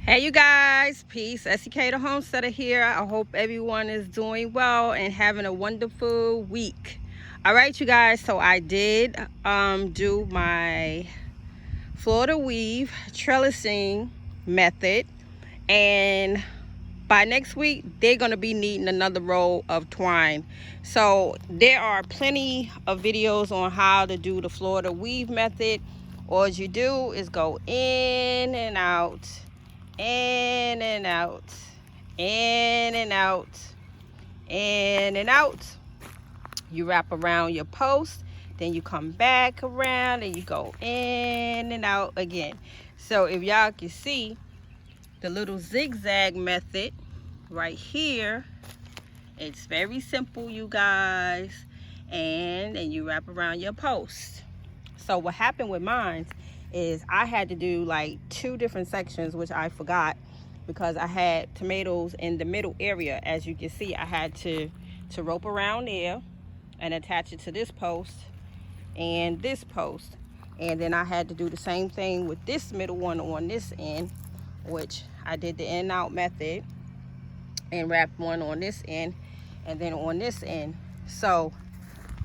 Hey you guys, peace. Esikhomesteddah Homesteading here. I hope everyone is doing well and having a wonderful week. All right, you guys, so I did do my Florida weave trellising method, and by next week they're going to be needing another roll of twine. So there are plenty of videos on how to do the Florida weave method. All you do is go in and out, in and out, in and out, in and out. You wrap around your post, then you come back around and you go in and out again. So if y'all can see the little zigzag method right here, it's very simple, you guys. And then you wrap around your post. So what happened with mine is I had to do like 2 different sections, which I forgot because I had tomatoes in the middle area. As you can see, I had to rope around there and attach it to this post and this post. And then I had to do the same thing with this middle one on this end, which I did the in out method and wrapped one on this end and then on this end. So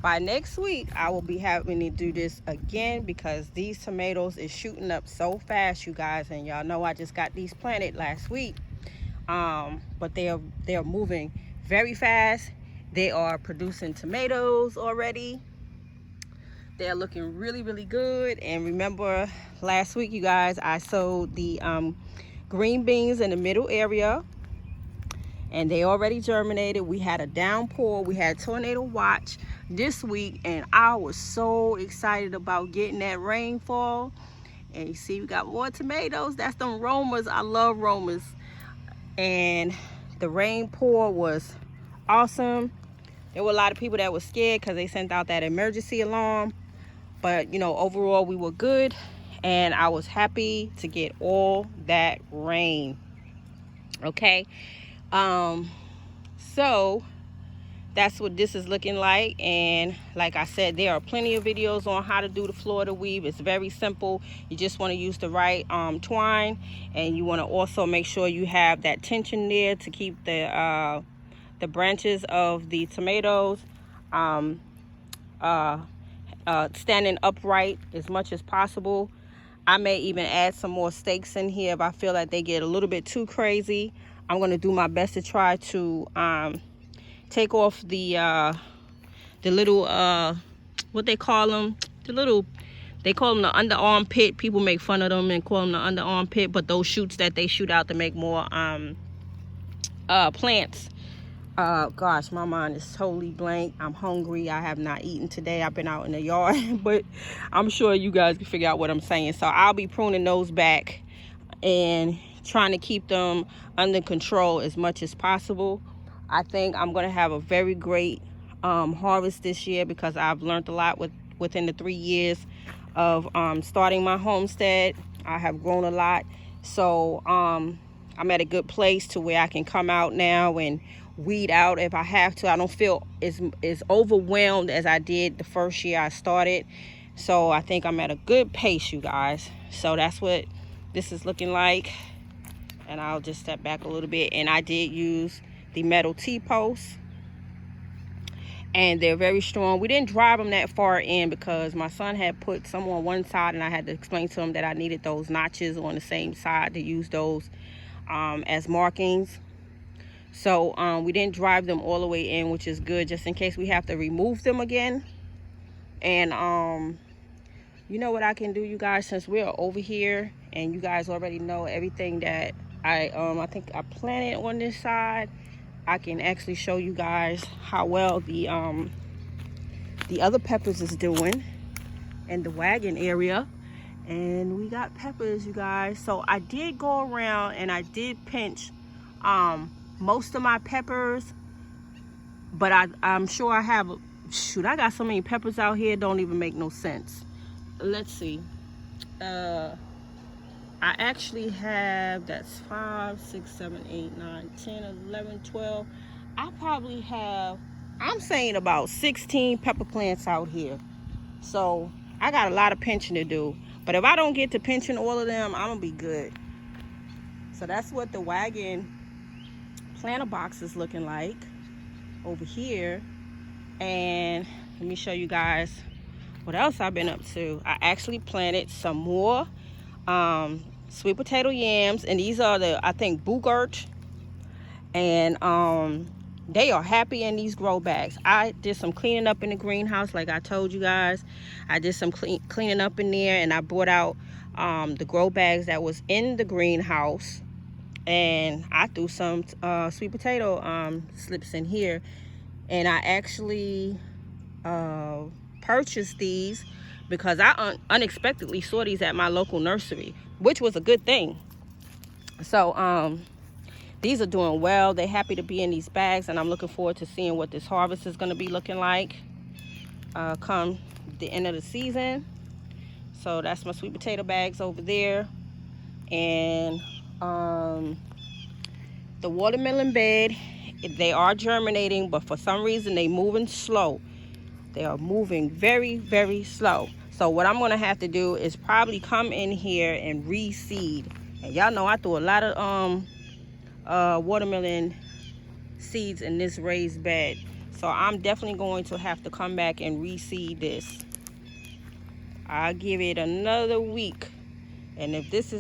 by next week, I will be having to do this again because these tomatoes is shooting up so fast, you guys. And y'all know I just got these planted last week. But they are moving very fast. They are producing tomatoes already. They're looking really, really good. And remember last week, you guys, I sowed the green beans in the middle area. And they already germinated. We had a downpour. We had tornado watch this week, and I was so excited about getting that rainfall. And you see we got more tomatoes. That's them Romas. I love Romas. And the rain pour was awesome. There were a lot of people that were scared because they sent out that emergency alarm, but you know, overall we were good, and I was happy to get all that rain. Okay, so that's what this is looking like. And like I said, there are plenty of videos on how to do the Florida weave. It's very simple. You just want to use the right twine, and you want to also make sure you have that tension there to keep the branches of the tomatoes standing upright as much as possible. I may even add some more stakes in here if I feel like they get a little bit too crazy. I'm going to do my best to try to take off the little what they call them, they call them the underarm pit. People make fun of them and call them the underarm pit, but those shoots that they shoot out to make more plants. Gosh, my mind is totally blank. I'm hungry. I have not eaten today. I've been out in the yard, but I'm sure you guys can figure out what I'm saying. So I'll be pruning those back and trying to keep them under control as much as possible. I think I'm going to have a very great harvest this year because I've learned a lot within the 3 years of starting my homestead. I have grown a lot. So I'm at a good place to where I can come out now and weed out if I have to. I don't feel as overwhelmed as I did the first year I started. So I think I'm at a good pace, you guys. So that's what this is looking like. And I'll just step back a little bit. And I did use the metal T-posts, and they're very strong. We didn't drive them that far in because my son had put some on one side, and I had to explain to him that I needed those notches on the same side to use those as markings. So we didn't drive them all the way in, which is good, just in case we have to remove them again. And you know what I can do, you guys, since we're over here and you guys already know everything that I think I planted on this side, I can actually show you guys how well the other peppers is doing in the wagon area. And we got peppers, you guys. So I did go around and I did pinch most of my peppers, but I'm sure I have, shoot, I got so many peppers out here, it don't even make no sense. Let's see. I actually have, that's 5, 6, 7, 8, 9, 10, 11, 12. I probably have, I'm saying about 16 pepper plants out here. So I got a lot of pinching to do. But if I don't get to pinching all of them, I'm going to be good. So that's what the wagon planter box is looking like over here. And let me show you guys what else I've been up to. I actually planted some more sweet potato yams, and these are the, I think, boogert, and they are happy in these grow bags. I did some cleaning up in the greenhouse, like I told you guys. I did some cleaning up in there, and I brought out the grow bags that was in the greenhouse, and I threw some sweet potato slips in here. And I actually purchased these because I unexpectedly saw these at my local nursery, which was a good thing. So these are doing well. They're happy to be in these bags, and I'm looking forward to seeing what this harvest is going to be looking like come the end of the season. So that's my sweet potato bags over there. And the watermelon bed, they are germinating, but for some reason they moving slow. They are moving very, very slow. So what I'm going to have to do is probably come in here and reseed. And y'all know I threw a lot of watermelon seeds in this raised bed. So I'm definitely going to have to come back and reseed this. I'll give it another week. And if this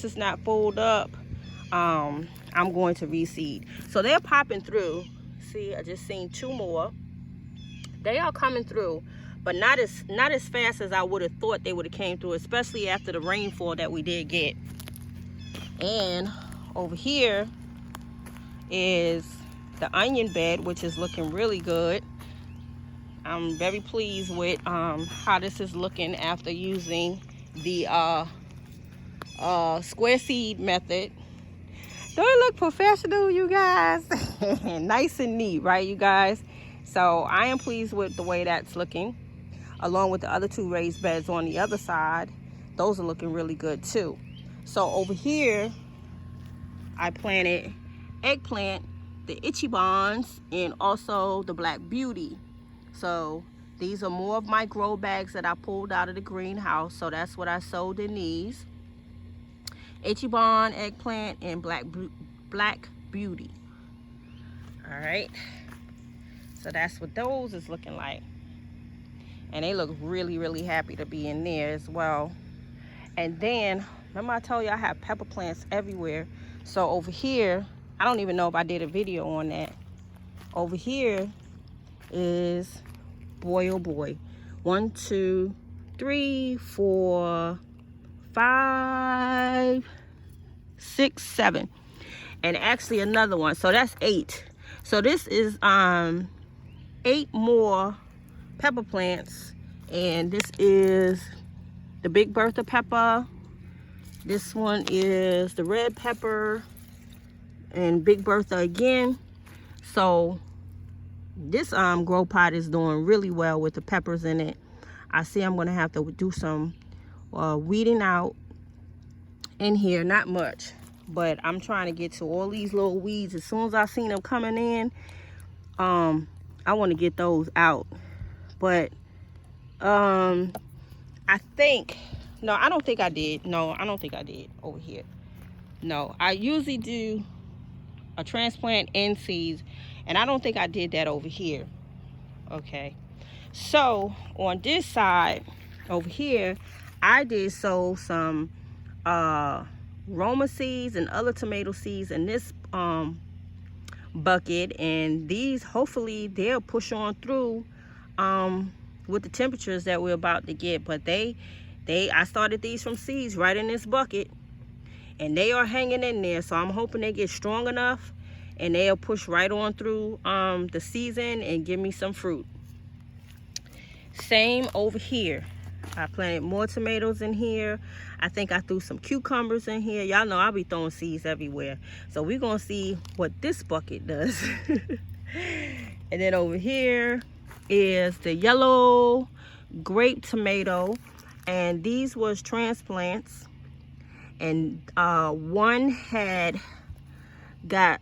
is not full up, I'm going to reseed. So they're popping through. See, I just seen 2 more. They are coming through, but not as fast as I would have thought they would have came through, especially after the rainfall that we did get. And over here is the onion bed, which is looking really good. I'm very pleased with how this is looking after using the square seed method. Don't it look professional, you guys? Nice and neat, right, you guys? So I am pleased with the way that's looking, along with the other 2 raised beds on the other side. Those are looking really good too. So over here, I planted eggplant, the itchy bonds, and also the black beauty. So these are more of my grow bags that I pulled out of the greenhouse. So that's what I sowed in these. Itchy bond, eggplant, and black beauty. All right, so that's what those is looking like, and they look really, really happy to be in there as well. And then remember I told you I have pepper plants everywhere. So over here, I don't even know if I did a video on that. Over here is, boy oh boy, 1 2 3 4 5 6 7, and actually another one, so that's 8. So this is 8 more pepper plants, and this is the Big Bertha pepper, this one is the red pepper, and Big Bertha again. So this grow pot is doing really well with the peppers in it. I see I'm gonna have to do some weeding out in here, not much, but I'm trying to get to all these little weeds. As soon as I seen them coming in, I want to get those out. But I think, no, I don't think I did. No, I don't think I did over here. No, I usually do a transplant in seeds, and I don't think I did that over here. Okay, so on this side over here, I did sow some Roma seeds and other tomato seeds in this bucket, and these, hopefully they'll push on through with the temperatures that we're about to get. But I started these from seeds right in this bucket, and they are hanging in there. So I'm hoping they get strong enough and they'll push right on through the season and give me some fruit. Same over here. I planted more tomatoes in here. I think I threw some cucumbers in here. Y'all know I'll be throwing seeds everywhere. So we're gonna see what this bucket does. And then over here is the yellow grape tomato, and these was transplants, and one had got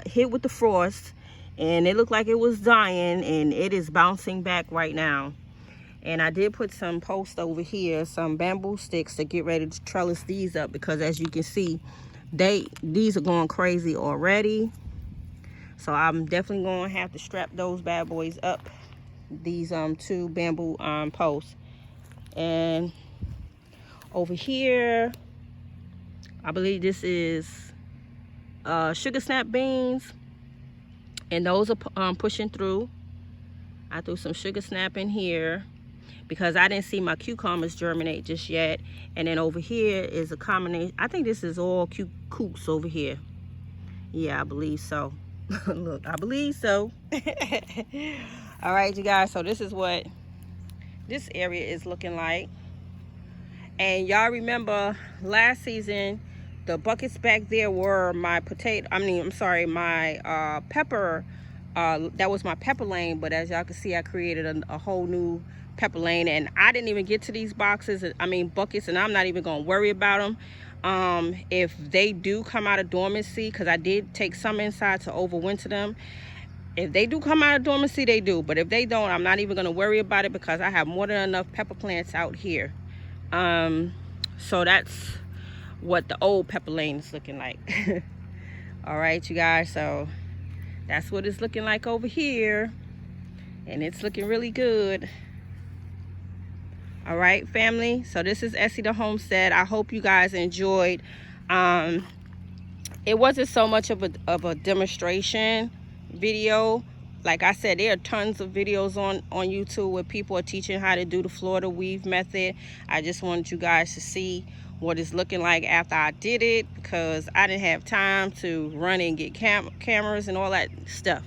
hit with the frost, and it looked like it was dying, and it is bouncing back right now. And I did put some posts over here, some bamboo sticks, to get ready to trellis these up, because as you can see, these are going crazy already. So I'm definitely going to have to strap those bad boys up, these 2 bamboo posts. And over here, I believe this is sugar snap beans, and those are pushing through. I threw some sugar snap in here because I didn't see my cucumbers germinate just yet. And then over here is a combination. I think this is all coops over here. Yeah, I believe so. Look, I believe so. All right, you guys, so this is what this area is looking like. And y'all remember last season, the buckets back there were my my pepper. That was my pepper lane. But as y'all can see, I created a whole new pepper lane, and I didn't even get to these buckets, and I'm not even gonna worry about them. If they do come out of dormancy, because I did take some inside to overwinter them. If they do come out of dormancy, they do. But if they don't, I'm not even gonna worry about it, because I have more than enough pepper plants out here. So that's what the old pepper lane is looking like. All right, you guys, so that's what it's looking like over here, and it's looking really good. All right, family, so this is Essie the Homestead. I hope you guys enjoyed. It wasn't so much of a demonstration video. Like I said, there are tons of videos on YouTube where people are teaching how to do the Florida weave method. I just wanted you guys to see what it's looking like after I did it, because I didn't have time to run and get cameras and all that stuff.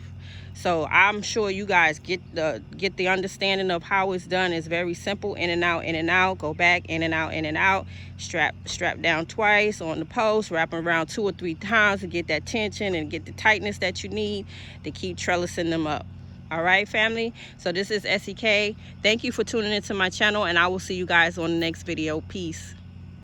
So I'm sure you guys get the understanding of how it's done. It's very simple. In and out, go back, in and out, strap down twice on the post, wrap them around 2 or 3 times to get that tension and get the tightness that you need to keep trellising them up. All right, family, so this is SEK. Thank you for tuning into my channel, and I will see you guys on the next video. Peace.